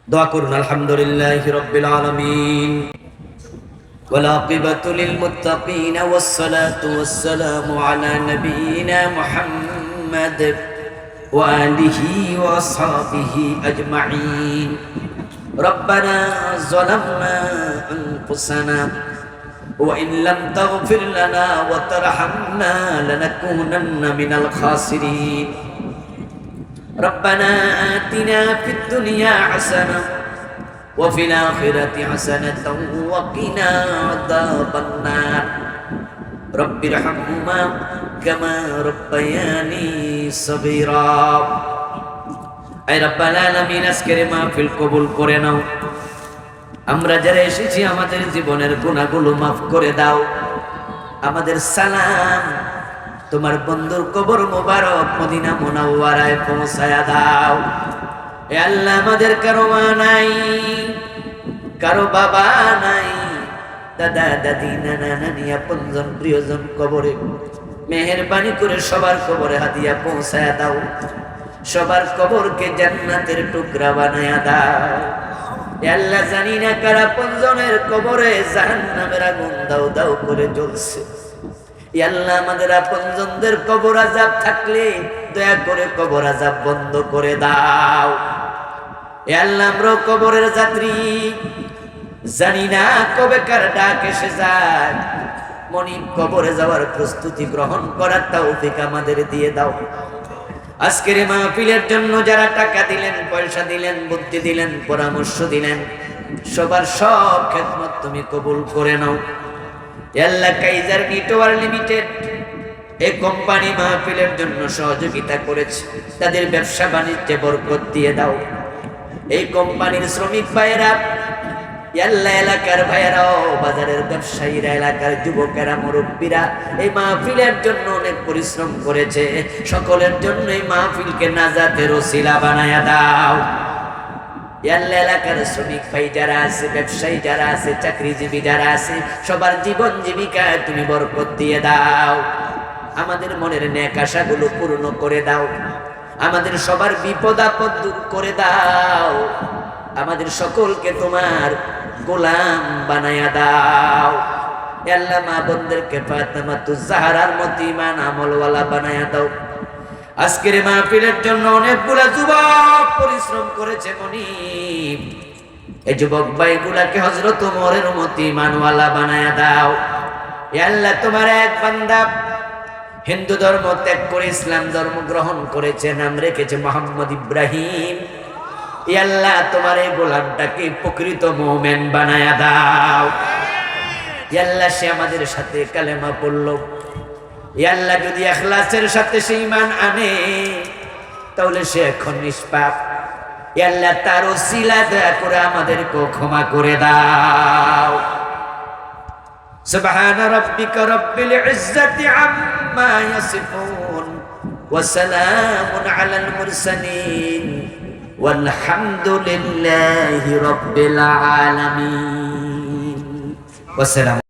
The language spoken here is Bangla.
দোয়া করুন। আলহামদুলিল্লাহি রাব্বিল আলামিন ওয়াল আকিবাতু লিল মুত্তাকিন ওয়াস সালাতু ওয়াস সালামু আলা নাবিয়িনা মুহাম্মাদ ওয়া আলিহি ওয়া আসহাবিহি আজমাইন। রব্বানা যালামনা আনফুসানা ওয়া ইন লাম তাগফির লানা ওয়া তারহামনা লানাকুনান্না মিনাল খাসিরিন। ربنا آتنا في الدنيا حسنة وفي الآخرة حسنة وقنا عذاب النار رب ارحمهما كما ربياني صغيرا। أي رب العالمين আজকের মাহফিল কবুল করে নাও। আমরা যারা এসেছি আমাদের জীবনের গুনাহগুলো মাফ করে দাও। আমাদের সালাম তোমার বন্ধুর কবর মোবারক মদিনা মুনাওয়ারায় পৌঁছায়া দাও। হে আল্লাহ, আমাদের কারো মা নাই, কারো বাবা নাই, দাদা দাদি নানা নানি আপনজন প্রিয়জন কবরে মেহেরবানি করে সবার কবরে হাদিয়া পৌঁছায়া দাও। সবার কবরকে জান্নাতের টুকরা বানায়া দাও। হে আল্লাহ, জানি না কারা আপনজনের কবরে জাহান্নামের আগুন দাও দাও করে জ্বলছে। আল্লাহ, আমাদের আপনজনদের কবর আযাব থাকলে দয়া করে কবর আযাব বন্ধ করে দাও। আল্লাহ, আমরা কবরের যাত্রী, জানি না কবে কার ডাক এসে যায়। মনিব কবরে যাওয়ার প্রস্তুতি গ্রহণ করার তৌফিক আমাদের দিয়ে দাও। আজকের মাহফিলের জন্য যারা টাকা দিলেন, পয়সা দিলেন, বুদ্ধি দিলেন, পরামর্শ দিলেন, সবার সব খেদমত তুমি কবুল করে নাও। আল্লাহ, কাইজার নেটওয়ার্ক লিমিটেড এই কোম্পানি মাহফিলের জন্য সহযোগিতা করেছে, তাদের ব্যবসা বাণিজ্যে বরকত দিয়ে দাও। এই কোম্পানির শ্রমিক ভাইয়েরা, আল্লাহ, এলাকার ভাইয়েরাও, বাজারের ব্যবসায়ীরা, এলাকার যুবকেরা, মুরব্বীরা এই মাহফিলের জন্য অনেক পরিশ্রম করেছে। সকলের জন্য এই মাহফিলকে নাজাতের ওসিলা বানায়া দাও। আল্লাহ, এলাকার শ্রমিক ভাই যারা আছে, ব্যবসায়ী যারা আছে, চাকরিজীবী যারা আছে, সবার জীবন জীবিকায় তুমি বরকত দিয়ে দাও। আমাদের মনের নেক আশাগুলো পূর্ণ করে দাও। আমাদের সবার বিপদ আপদ দূর করে দাও। আমাদের সকলকে তোমার গোলাম বানায়া দাও। আল্লাহ, মা বোনদেরকে ফাতেমাতুজ জাহরার মতো ঈমান আমলওয়ালা বানায়া দাও। আজকের মাহফিলের জন্য অনেকগুলা যুবক পরিশ্রম করেছে মনিব, এই যুবক ভাইগুলাকে হযরত ওমরের মতো ঈমানওয়ালা বানায়া দাও। আল্লাহ, তোমার এক বান্দা হিন্দু ধর্ম ত্যাগ করে ইসলাম ধর্ম গ্রহণ করেছে, নাম রেখেছে মোহাম্মদ ইব্রাহিম। আল্লাহ, তোমার এই গোলামটাকে প্রকৃত মুমিন বানায়া দাও। আল্লাহ, সে আমাদের সাথে কালেমা পড়লো। আল্লাহ, যদি ইখলাসের সাথে সে ঈমান আনে তাহলে সে এখন নিষ্পাপ। আল্লাহ, তার ওসিলা দয়া করে আমাদেরকে ক্ষমা করে দাও। সুবহানা রাব্বিকা রাব্বিল ইজ্জাতি আম্মা ইয়াসিফুন ওয়া সালামুন আলাল মুরসালিন ওয়ালহামদুলিল্লাহি রাব্বিল আলামিন। ওয়া সালাম।